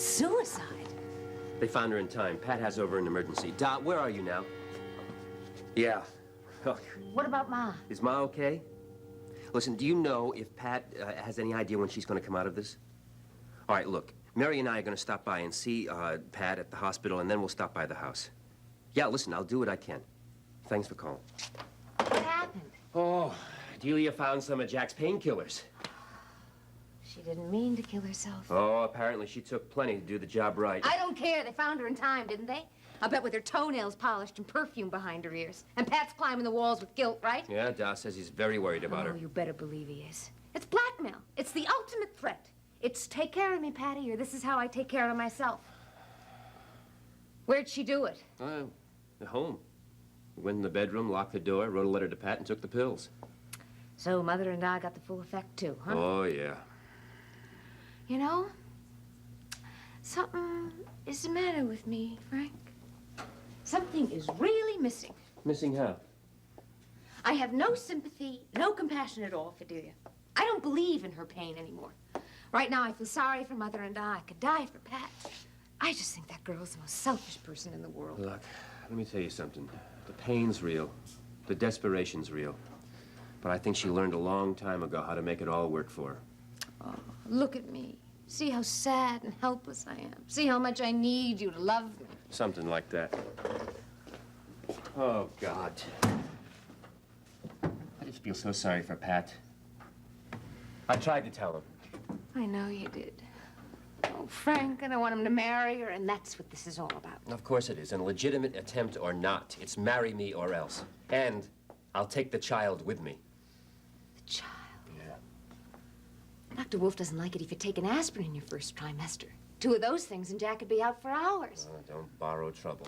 Suicide? They found her in time. Pat has over an emergency. Dot, where are you now? Yeah. What about Ma? Is Ma okay? Listen, do you know if Pat has any idea when she's going to come out of this? All right, look. Mary and I are going to stop by and see Pat at the hospital, and then we'll stop by the house. Yeah, listen, I'll do what I can. Thanks for calling. What happened? Oh, Delia found some of Jack's painkillers. She didn't mean to kill herself. Oh, apparently she took plenty to do the job right. I don't care. They found her in time, didn't they? I bet with her toenails polished and perfume behind her ears. And Pat's climbing the walls with guilt, right? Yeah, Doc says he's very worried about her. Oh, you better believe he is. It's blackmail. It's the ultimate threat. It's take care of me, Patty, or this is how I take care of myself. Where'd she do it? At home. Went in the bedroom, locked the door, wrote a letter to Pat, and took the pills. So Mother and I got the full effect, too, huh? Oh, yeah. You know, something is the matter with me, Frank. Something is really missing. Missing how? I have no sympathy, no compassion at all for Delia. I don't believe in her pain anymore. Right now, I feel sorry for Mother and I could die for Pat. I just think that girl's the most selfish person in the world. Look, let me tell you something. The pain's real. The desperation's real. But I think she learned a long time ago how to make it all work for her. Oh, look at me. See how sad and helpless I am. See how much I need you to love me. Something like that. Oh, God. I just feel so sorry for Pat. I tried to tell him. I know you did. Oh, Frank, and I want him to marry her, and that's what this is all about. Of course it is. And a legitimate attempt or not, it's marry me or else. And I'll take the child with me. The child? Yeah. Dr. Wolf doesn't like it if you take an aspirin in your first trimester. 2 of those things and Jack could be out for hours. Oh, don't borrow trouble.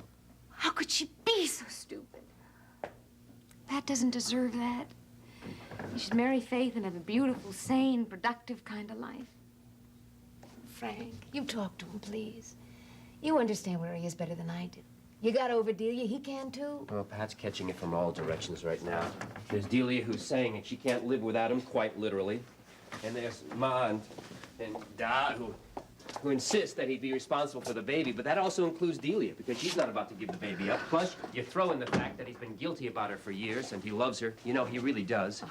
How could she be so stupid? Pat doesn't deserve that. You should marry Faith and have a beautiful, sane, productive kind of life. Frank, you talk to him, please. You understand where he is better than I do. You got over Delia, he can too. Well, Pat's catching it from all directions right now. There's Delia who's saying that she can't live without him, quite literally. And there's Ma and Da who insist that he be responsible for the baby, but that also includes Delia, because she's not about to give the baby up. Plus, you throw in the fact that he's been guilty about her for years, and he loves her. You know, he really does.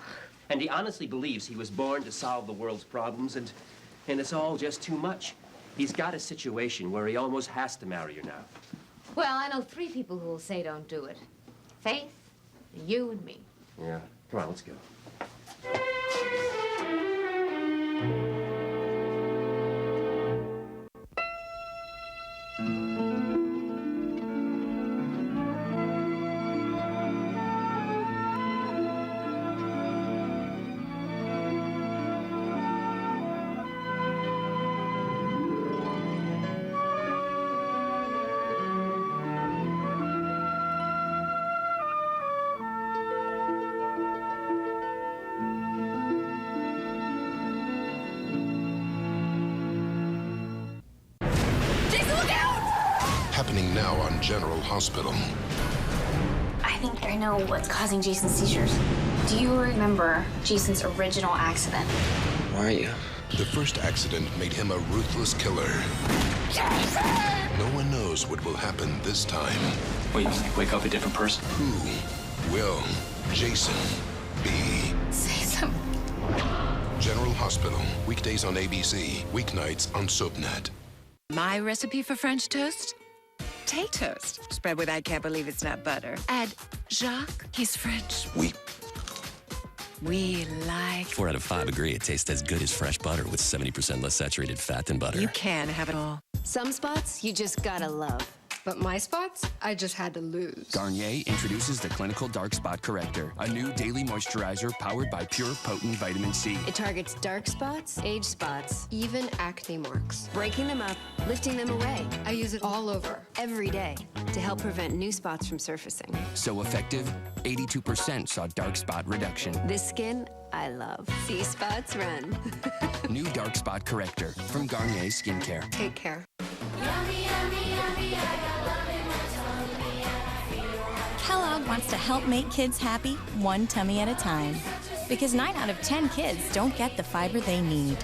And he honestly believes he was born to solve the world's problems, and it's all just too much. He's got a situation where he almost has to marry her now. Well, I know 3 people who will say don't do it. Faith, you, and me. Yeah. Come on, let's go. Happening now on General Hospital. I think I know what's causing Jason's seizures. Do you remember Jason's original accident? Where are you? The first accident made him a ruthless killer. Jason! No one knows what will happen this time. Wait, you wake up a different person? Who will Jason be? Say something. General Hospital, weekdays on ABC, weeknights on SoapNet. My recipe for French toast? Take toast. Spread with I can't believe it's not butter. Add Jacques, he's French. We like... 4 out of 5 agree it tastes as good as fresh butter with 70% less saturated fat than butter. You can have it all. Some spots you just gotta love. But my spots, I just had to lose. Garnier introduces the Clinical Dark Spot Corrector, a new daily moisturizer powered by pure, potent vitamin C. It targets dark spots, age spots, even acne marks, breaking them up, lifting them away. I use it all over, every day, to help prevent new spots from surfacing. So effective, 82% saw dark spot reduction. This skin, I love. See spots run. New Dark Spot Corrector from Garnier Skincare. Take care. Kellogg wants to help make kids happy, one tummy at a time. Because 9 out of 10 kids don't get the fiber they need.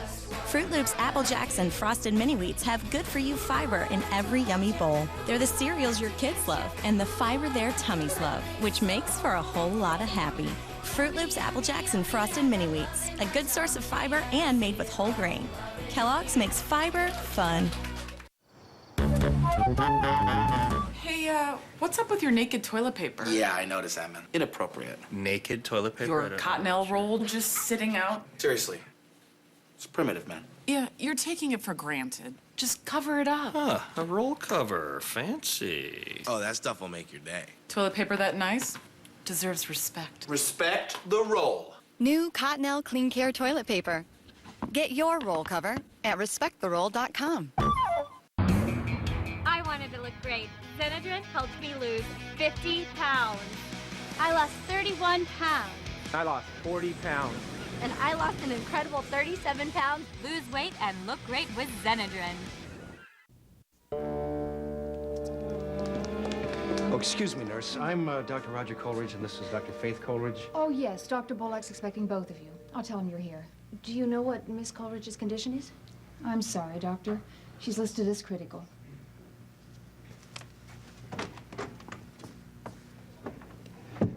Fruit Loops, Apple Jacks, and Frosted Mini Wheats have good-for-you fiber in every yummy bowl. They're the cereals your kids love and the fiber their tummies love, which makes for a whole lot of happy. Fruit Loops, Apple Jacks, and Frosted Mini Wheats, a good source of fiber and made with whole grain. Kellogg's makes fiber fun. Hey, what's up with your naked toilet paper? Yeah, I noticed that, man. Inappropriate. Naked toilet paper? Your cottonelle roll just sitting out? Seriously. It's primitive, man. Yeah, you're taking it for granted. Just cover it up. Huh, a roll cover. Fancy. Oh, that stuff will make your day. Toilet paper that nice deserves respect. Respect the roll. New Cottonelle Clean Care toilet paper. Get your roll cover at respecttheroll.com. I wanted to look great. Benadryl helped me lose 50 pounds. I lost 31 pounds. I lost 40 pounds. And I lost an incredible 37 pounds. Lose weight and look great with Benadryl. Oh, excuse me, nurse. I'm Dr. Roger Coleridge, and this is Dr. Faith Coleridge. Oh, yes. Dr. Bullock's expecting both of you. I'll tell him you're here. Do you know what Miss Coleridge's condition is? I'm sorry, Doctor. She's listed as critical.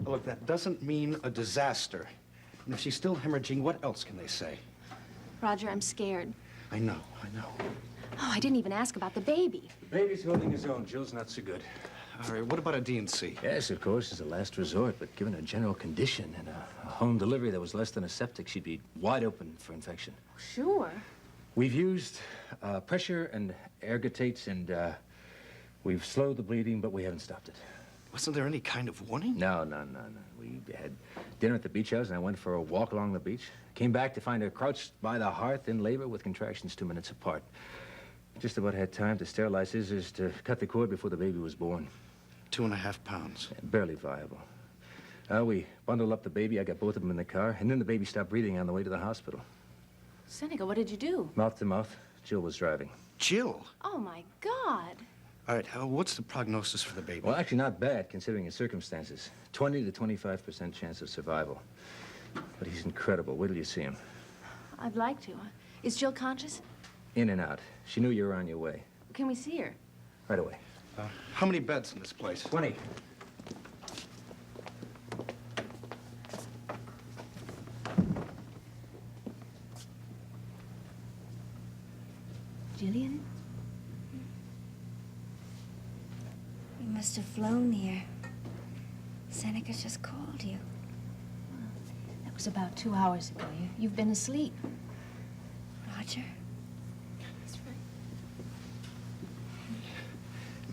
Look, that doesn't mean a disaster. And if she's still hemorrhaging, what else can they say? Roger, I'm scared. I know. Oh, I didn't even ask about the baby. The baby's holding his own. Jill's not so good. All right, what about a D&C? Yes, of course, as a last resort, but given her general condition and a home delivery that was less than a septic, she'd be wide open for infection. Sure. We've used pressure and ergotates, and we've slowed the bleeding, but we haven't stopped it. Wasn't there any kind of warning? No. We had dinner at the beach house, and I went for a walk along the beach. Came back to find her crouched by the hearth in labor with contractions 2 minutes apart. Just about had time to sterilize scissors to cut the cord before the baby was born. 2.5 pounds. Yeah, barely viable. We bundled up the baby. I got both of them in the car, and then the baby stopped breathing on the way to the hospital. Seneca, what did you do? Mouth to mouth. Jill was driving. Jill? Oh, my God. All right, what's the prognosis for the baby? Well, actually not bad, considering his circumstances. 20 to 25% chance of survival. But he's incredible. Wait till you see him. I'd like to. Is Jill conscious? In and out. She knew you were on your way. Can we see her? Right away. How many beds in this place? 20. Jillian? You must have flown here. Seneca just called you. That was about 2 hours ago. You've been asleep. Roger? That's right.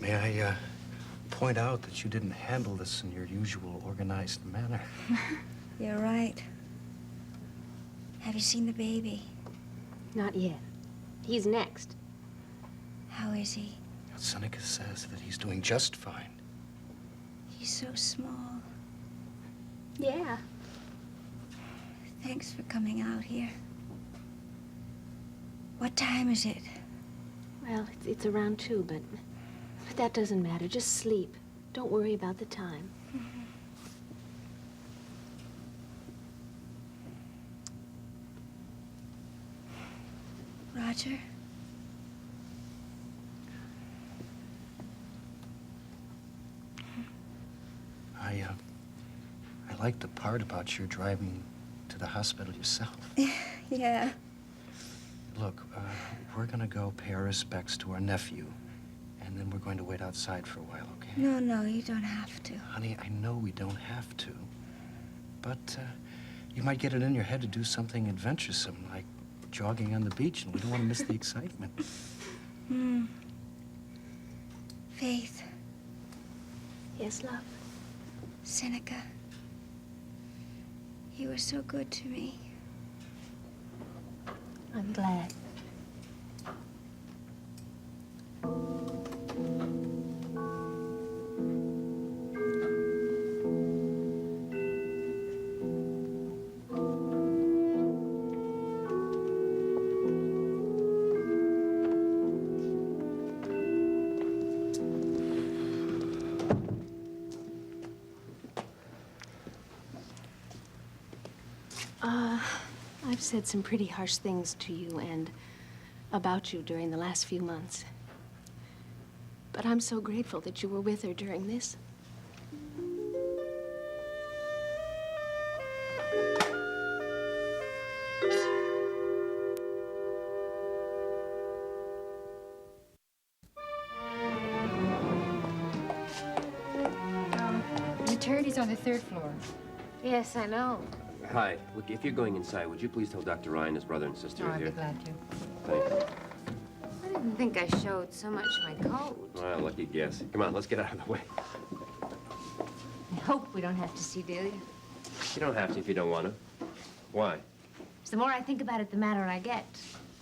May I point out that you didn't handle this in your usual organized manner? You're right. Have you seen the baby? Not yet. He's next. How is he? Seneca says that he's doing just fine. He's so small. Yeah. Thanks for coming out here. What time is it? Well, it's around 2, but that doesn't matter. Just sleep. Don't worry about the time. Roger? I like the part about your driving to the hospital yourself. Yeah. Look, we're gonna go pay our respects to our nephew, and then we're going to wait outside for a while, okay? No, you don't have to. Honey, I know we don't have to, but you might get it in your head to do something adventuresome, like jogging on the beach, and we don't want to miss the excitement. Faith. Yes, love? Seneca. You were so good to me. I'm glad. I've said some pretty harsh things to you, and about you during the last few months. But I'm so grateful that you were with her during this. Maternity's on the 3rd floor. Yes, I know. Hi. Look, if you're going inside, would you please tell Dr. Ryan his brother and sister are I'd here? be glad to. Thank you. I didn't think I showed so much my coat. Well, lucky guess. Come on, let's get out of the way. I hope we don't have to see Delia. You don't have to if you don't want to. Why? The more I think about it, the madder I get.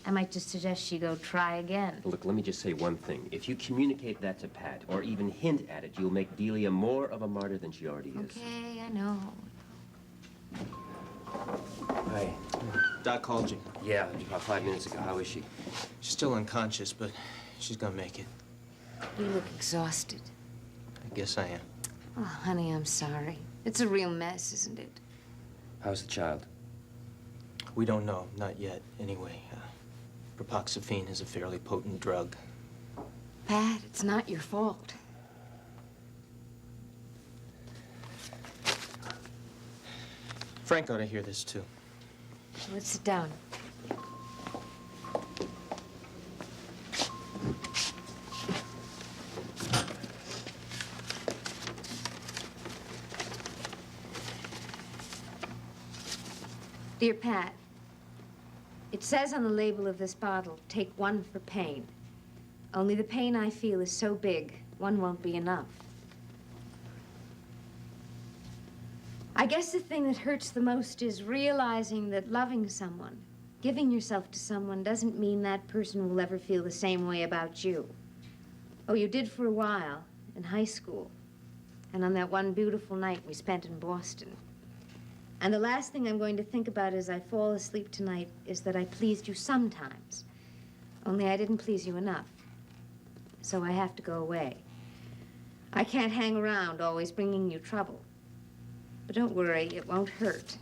I might just suggest she go try again. Look, let me just say one thing. If you communicate that to Pat, or even hint at it, you'll make Delia more of a martyr than she already is. Okay, I know. Hi. Doc called you. Yeah, about 5 minutes ago. How is she? She's still unconscious, but she's gonna make it. You look exhausted. I guess I am. Oh, honey, I'm sorry. It's a real mess, isn't it? How's the child? We don't know, not yet, anyway. Propoxyphene is a fairly potent drug. Pat, it's not your fault. Frank ought to hear this, too. Let's sit down. Dear Pat, it says on the label of this bottle, take one for pain. Only the pain I feel is so big, one won't be enough. I guess the thing that hurts the most is realizing that loving someone, giving yourself to someone, doesn't mean that person will ever feel the same way about you. Oh, you did for a while, in high school, and on that one beautiful night we spent in Boston. And the last thing I'm going to think about as I fall asleep tonight is that I pleased you sometimes. Only I didn't please you enough. So I have to go away. I can't hang around always bringing you trouble. But don't worry, it won't hurt.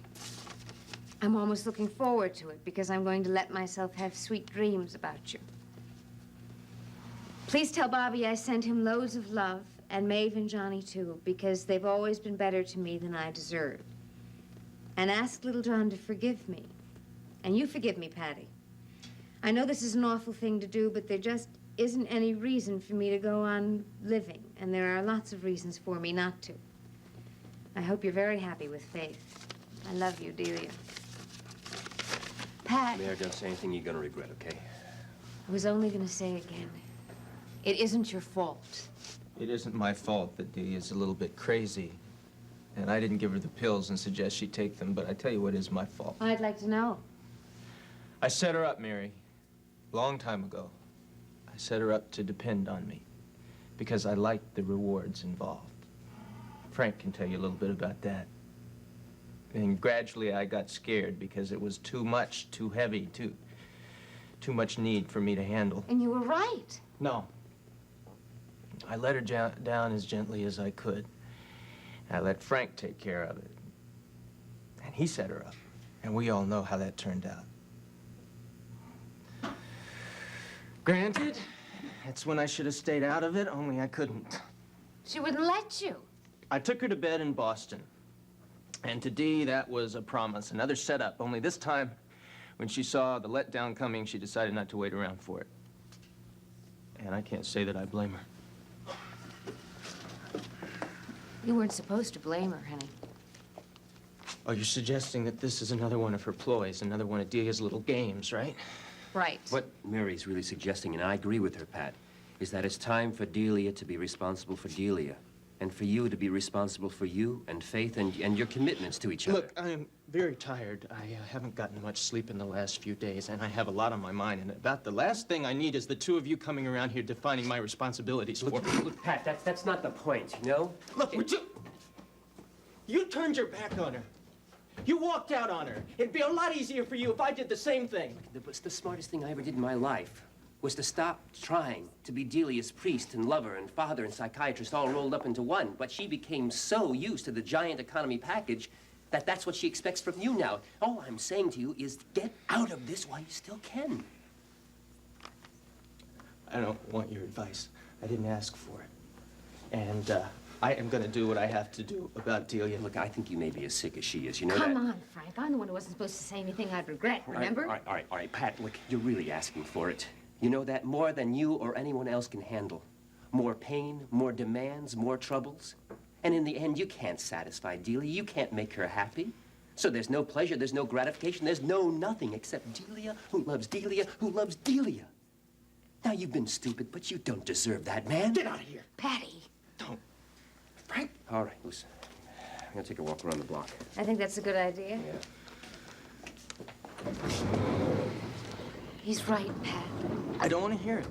I'm almost looking forward to it because I'm going to let myself have sweet dreams about you. Please tell Bobby I sent him loads of love, and Maeve and Johnny too, because they've always been better to me than I deserved. And ask Little John to forgive me. And you forgive me, Patty. I know this is an awful thing to do, but there just isn't any reason for me to go on living, and there are lots of reasons for me not to. I hope you're very happy with Faith. I love you, Delia. Pat. Mayor, don't say anything you're gonna regret, okay? I was only gonna say again, it isn't your fault. It isn't my fault that Delia's a little bit crazy. And I didn't give her the pills and suggest she take them, but I tell you what is my fault. I'd like to know. I set her up, Mary. Long time ago. I set her up to depend on me. Because I liked the rewards involved. Frank can tell you a little bit about that. And gradually I got scared because it was too much, too heavy, too much need for me to handle. And you were right. No. I let her down as gently as I could. I let Frank take care of it. And he set her up. And we all know how that turned out. Granted, that's when I should have stayed out of it, only I couldn't. She wouldn't let you. I took her to bed in Boston. And to Dee, that was a promise, another setup. Only this time, when she saw the letdown coming, she decided not to wait around for it. And I can't say that I blame her. You weren't supposed to blame her, honey. Oh, you're suggesting that this is another one of her ploys, another one of Delia's little games, right? Right. What Mary's really suggesting, and I agree with her, Pat, is that it's time for Delia to be responsible for Delia. And for you to be responsible for you and Faith and your commitments to each other. Look, I am very tired. I haven't gotten much sleep in the last few days, and I have a lot on my mind. And about the last thing I need is the two of you coming around here defining my responsibilities for me. Look, Pat, that's not the point, you know? Look, you turned your back on her. You walked out on her. It'd be a lot easier for you if I did the same thing. Look, the smartest thing I ever did in my life was to stop trying to be Delia's priest and lover and father and psychiatrist all rolled up into one. But she became so used to the giant economy package that that's what she expects from you now. All I'm saying to you is get out of this while you still can. I don't want your advice. I didn't ask for it. And I am going to do what I have to do about Delia. Look, I think you may be as sick as she is. You know Come that? on, Frank. I'm the one who wasn't supposed to say anything I'd regret, remember? All right, Pat, look, you're really asking for it. You know that more than you or anyone else can handle. More pain, more demands, more troubles. And in the end, you can't satisfy Delia. You can't make her happy. So there's no pleasure, there's no gratification, there's no nothing except Delia, who loves Delia, who loves Delia. Now, you've been stupid, but you don't deserve that, man. Get out of here. Patty. Don't. Frank? All right, listen. I'm gonna take a walk around the block. I think that's a good idea. Yeah. He's right, Pat. I don't want to hear it.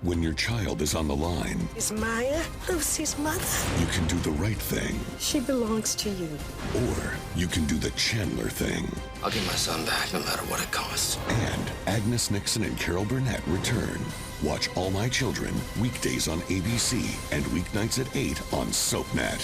When your child is on the line, Is Maya Lucy's mother? you can do the right thing, She belongs to you. or you can do the Chandler thing. I'll get my son back no matter what it costs. And Agnes Nixon and Carol Burnett return. Watch All My Children weekdays on ABC and weeknights at 8 on SoapNet.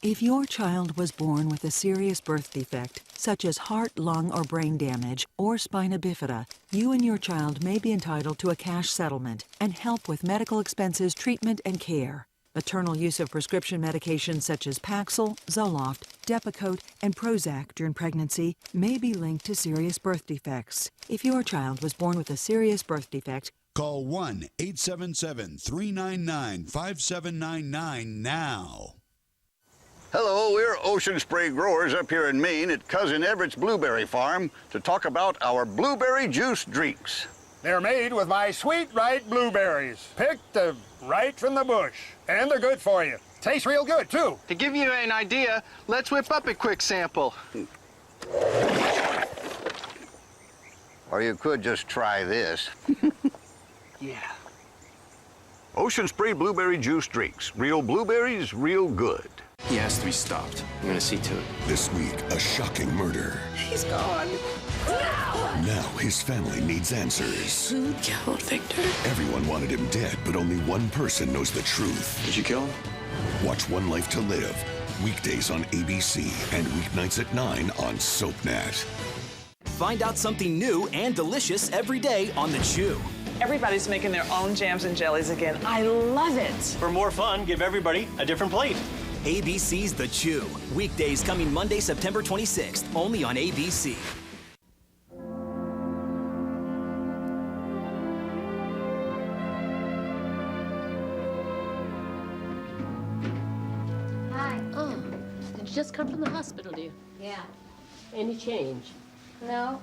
If your child was born with a serious birth defect, such as heart, lung, or brain damage, or spina bifida, you and your child may be entitled to a cash settlement and help with medical expenses, treatment, and care. Maternal use of prescription medications such as Paxil, Zoloft, Depakote, and Prozac during pregnancy may be linked to serious birth defects. If your child was born with a serious birth defect, call 1-877-399-5799 now. Hello, we're Ocean Spray growers up here in Maine at Cousin Everett's Blueberry Farm to talk about our blueberry juice drinks. They're made with my Sweet Right blueberries, picked right from the bush. And they're good for you. Tastes real good, too. To give you an idea, let's whip up a quick sample. Or you could just try this. Yeah. Ocean Spray Blueberry Juice Drinks. Real blueberries, real good. He has to be stopped. I'm gonna see to it. This week, a shocking murder. He's gone. Now his family needs answers. Who killed Victor? Everyone wanted him dead, but only one person knows the truth. Did you kill him? Watch One Life to Live, weekdays on ABC and weeknights at 9 on SoapNet. Find out something new and delicious every day on The Chew. Everybody's making their own jams and jellies again. I love it. For more fun, give everybody a different plate. ABC's The Chew. Weekdays coming Monday, September 26th, only on ABC. Hi. Oh, did you just come from the hospital, dear? Yeah. Any change? No.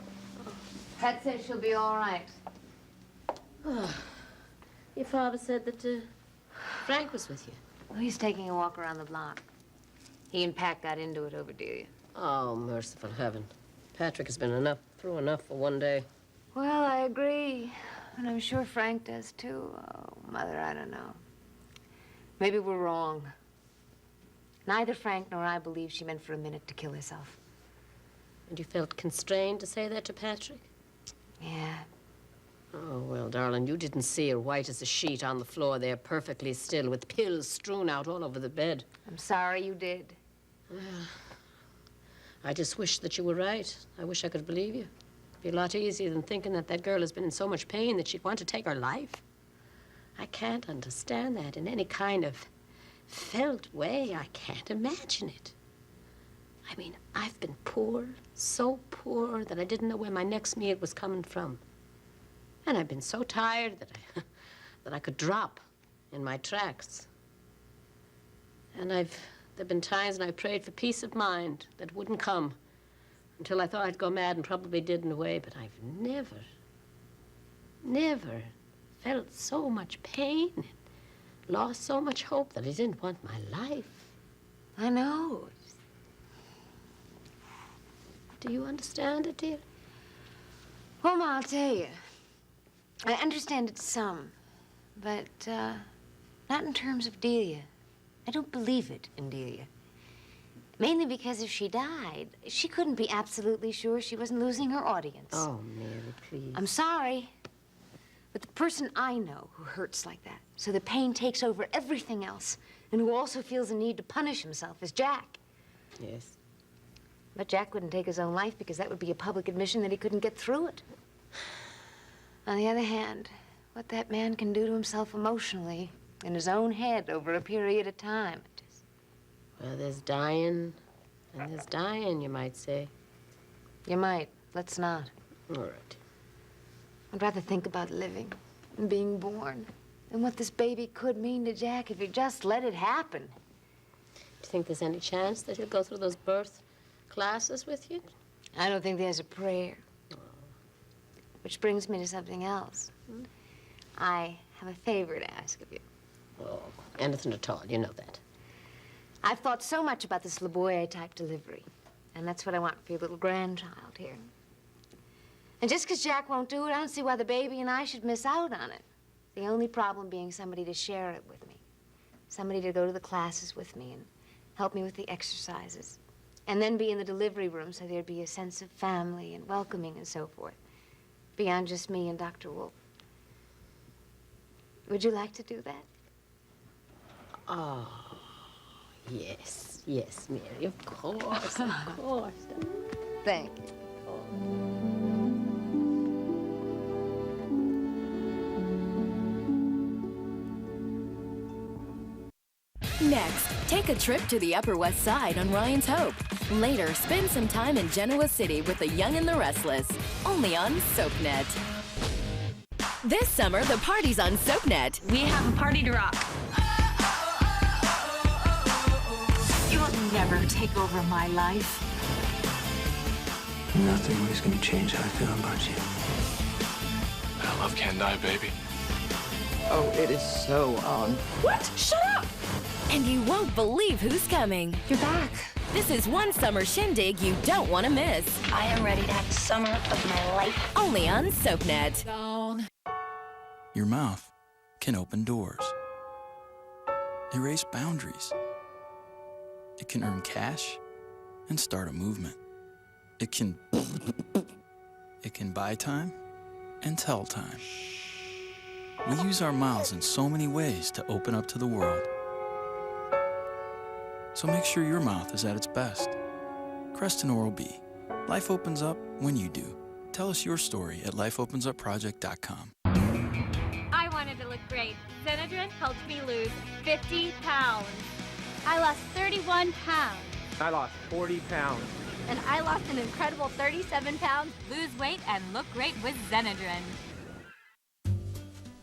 Pat says she'll be all right. Oh, your father said that Frank was with you. Well, he's taking a walk around the block. He and Pat got into it over Delia. Oh, merciful heaven. Patrick has been through enough for one day. Well, I agree. And I'm sure Frank does, too. Oh, Mother, I don't know. Maybe we're wrong. Neither Frank nor I believe she meant for a minute to kill herself. And you felt constrained to say that to Patrick? Yeah. Oh, well, darling, you didn't see her white as a sheet on the floor there, perfectly still, with pills strewn out all over the bed. I'm sorry you did. Well, I just wish that you were right. I wish I could believe you. It'd be a lot easier than thinking that that girl has been in so much pain that she'd want to take her life. I can't understand that in any kind of felt way. I can't imagine it. I mean, I've been poor, so poor that I didn't know where my next meal was coming from. And I've been so tired that I could drop in my tracks. And there've been times when I prayed for peace of mind that wouldn't come until I thought I'd go mad and probably did in a way, but I've never felt so much pain and lost so much hope that I didn't want my life. I know. Do you understand it, dear? Well, Ma, I'll tell you. I understand it some, but not in terms of Delia. I don't believe it in Delia. Mainly because if she died, she couldn't be absolutely sure she wasn't losing her audience. Oh, Mary, please. I'm sorry, But the person I know who hurts like that, so the pain takes over everything else, and who also feels a need to punish himself, is Jack. Yes. But Jack wouldn't take his own life because that would be a public admission that he couldn't get through it. On the other hand, what that man can do to himself emotionally in his own head over a period of time. Well, there's dying, and there's dying, you might say. You might. Let's not. All right. I'd rather think about living and being born and what this baby could mean to Jack if he just let it happen. Do you think there's any chance that he'll go through those birth classes with you? I don't think there's a prayer. Which brings me to something else. I have a favor to ask of you. Oh, anything at all. You know that. I've thought so much about this Laboyer-type delivery, and that's what I want for your little grandchild here. And just because Jack won't do it, I don't see why the baby and I should miss out on it. The only problem being somebody to share it with me. Somebody to go to the classes with me and help me with the exercises. And then be in the delivery room so there'd be a sense of family and welcoming and so forth. Beyond just me and Dr. Wolf. Would you like to do that? Oh, yes, yes, Mary, of course, of course. Thank you. Next, take a trip to the Upper West Side on Ryan's Hope. Later, spend some time in Genoa City with the Young and the Restless, only on SoapNet. This summer, the party's on SoapNet. We have a party to rock. You will never take over my life. Nothing is going to change how I feel about you. That love can't die, baby. Oh, it is so on. What? Shut up! And you won't believe who's coming. You're back. This is one summer shindig you don't want to miss. I am ready to have the summer of my life. Only on SoapNet. Your mouth can open doors, erase boundaries. It can earn cash and start a movement. It can buy time and tell time. We use our mouths in so many ways to open up to the world. So make sure your mouth is at its best. Creston Oral-B. Life opens up when you do. Tell us your story at lifeopensup.project.com. I wanted to look great. Xenadrin helped me lose 50 pounds. I lost 31 pounds. I lost 40 pounds. And I lost an incredible 37 pounds. Lose weight and look great with Xenadrin.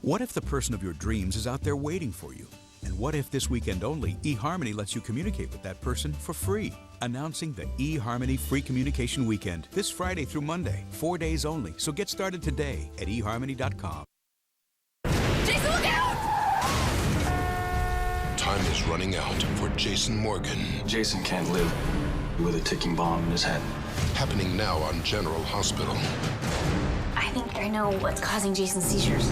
What if the person of your dreams is out there waiting for you? And what if this weekend only, eHarmony lets you communicate with that person for free? Announcing the eHarmony Free Communication Weekend this Friday through Monday, 4 days only. So get started today at eHarmony.com. Jason, look out! Time is running out for Jason Morgan. Jason can't live with a ticking bomb in his head. Happening now on General Hospital. I think I know what's causing Jason's seizures.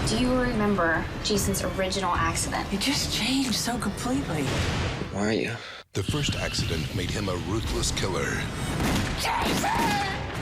Do you remember Jason's original accident? It just changed so completely. Why are you? The first accident made him a ruthless killer. Jason!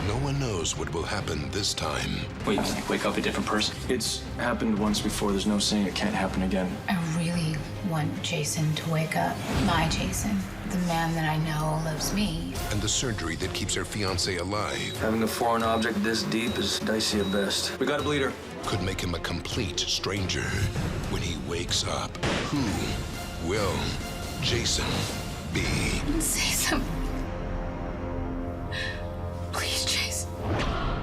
No one knows what will happen this time. Wait, you wake up a different person? It's happened once before. There's no saying it can't happen again. I really want Jason to wake up. My Jason. The man that I know loves me. And the surgery that keeps her fiancé alive. Having a foreign object this deep is dicey at best. We got a bleeder. Could make him a complete stranger when he wakes up. Who will Jason be? Say something. Please, Jason.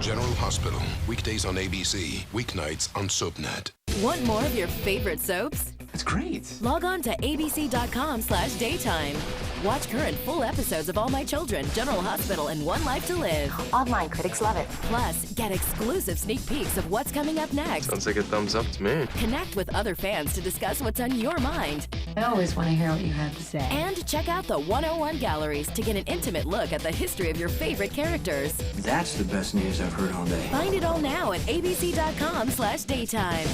General Hospital, weekdays on ABC, weeknights on SoapNet. Want more of your favorite soaps? It's great. Log on to abc.com/daytime. Watch current full episodes of All My Children, General Hospital, and One Life to Live. Online critics love it. Plus, get exclusive sneak peeks of what's coming up next. Sounds like a thumbs up to me. Connect with other fans to discuss what's on your mind. I always want to hear what you have to say. And check out the 101 galleries to get an intimate look at the history of your favorite characters. That's the best news I've heard all day. Find it all now at abc.com/daytime.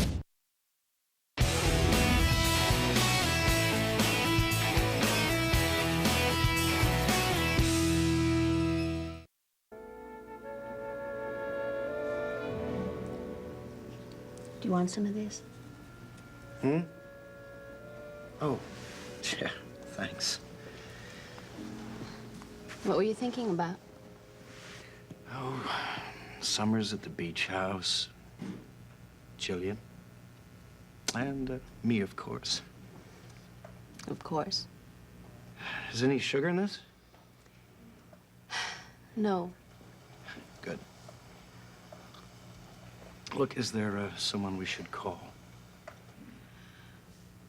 Do you want some of this? Oh, yeah, thanks. What were you thinking about? Oh, summers at the beach house. Jillian. And me, of course. Of course. Is any sugar in this? No. Good. Look, is there someone we should call?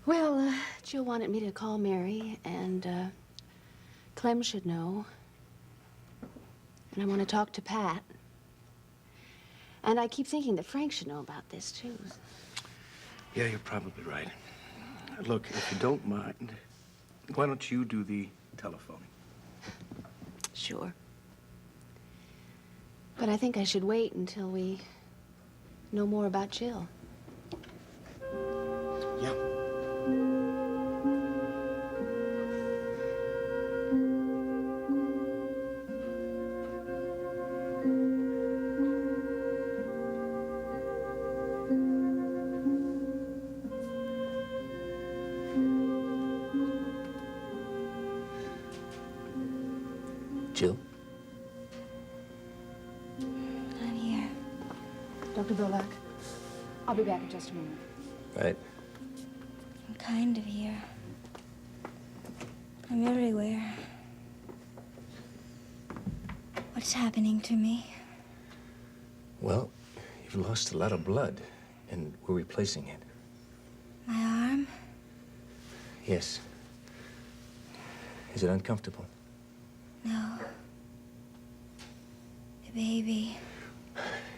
Well, Jill wanted me to call Mary, and Clem should know. And I want to talk to Pat. And I keep thinking that Frank should know about this, too. Yeah, you're probably right. Look, if you don't mind, why don't you do the telephoning? Sure. But I think I should wait until we know more about Jill. Yeah. Jill? I'm here. Dr. Bullock, I'll be back in just a moment. Right. I'm kind of here. I'm everywhere. What's happening to me? Well, you've lost a lot of blood, and we're replacing it. My arm? Yes. Is it uncomfortable? No. The baby.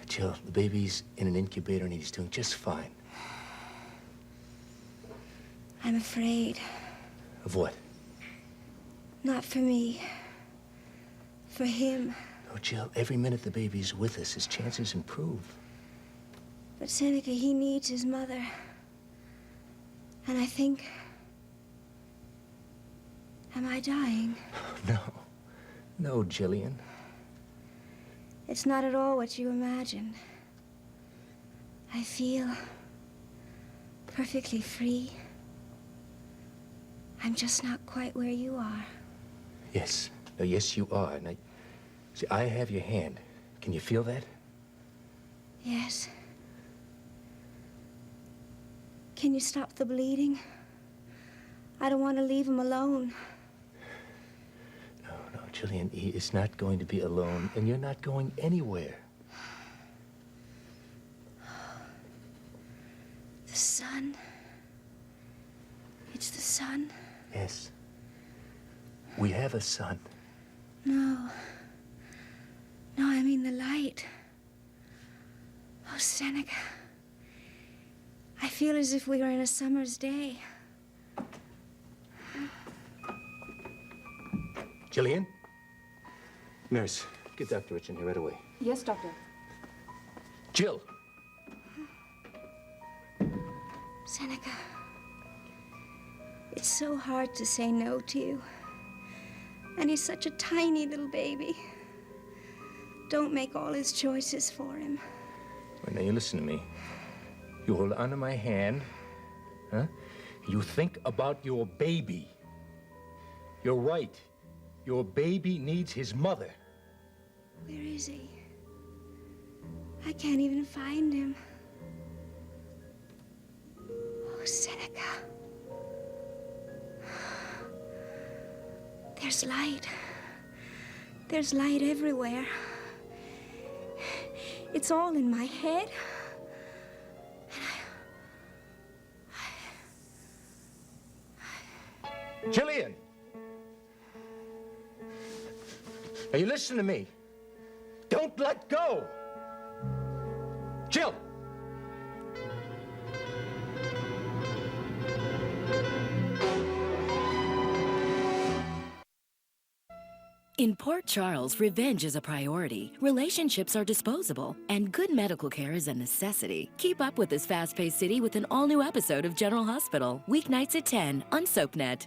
Jill, the baby's in an incubator and he's doing just fine. I'm afraid. Of what? Not for me. For him. Oh, Jill, every minute the baby's with us, his chances improve. But Seneca, he needs his mother. And I think... Am I dying? No. No, Jillian. It's not at all what you imagined. I feel perfectly free. I'm just not quite where you are. Yes. No, yes, you are. And see, I have your hand. Can you feel that? Yes. Can you stop the bleeding? I don't want to leave him alone. No, Jillian, he is not going to be alone, and you're not going anywhere. The sun. It's the sun. Yes. We have a son. No. No, I mean the light. Oh, Seneca. I feel as if we were in a summer's day. Jillian? Nurse, get Dr. Rich in here right away. Yes, Doctor. Jill! Seneca, it's so hard to say no to you. And he's such a tiny little baby. Don't make all his choices for him. Well, now you listen to me. You hold onto my hand, huh? You think about your baby. You're right. Your baby needs his mother. Where is he? I can't even find him. Oh, Seneca. There's light. There's light everywhere. It's all in my head. Jillian! Now you listen to me. Don't let go! Jill! In Port Charles, revenge is a priority, relationships are disposable, and good medical care is a necessity. Keep up with this fast-paced city with an all-new episode of General Hospital, weeknights at 10 on SoapNet.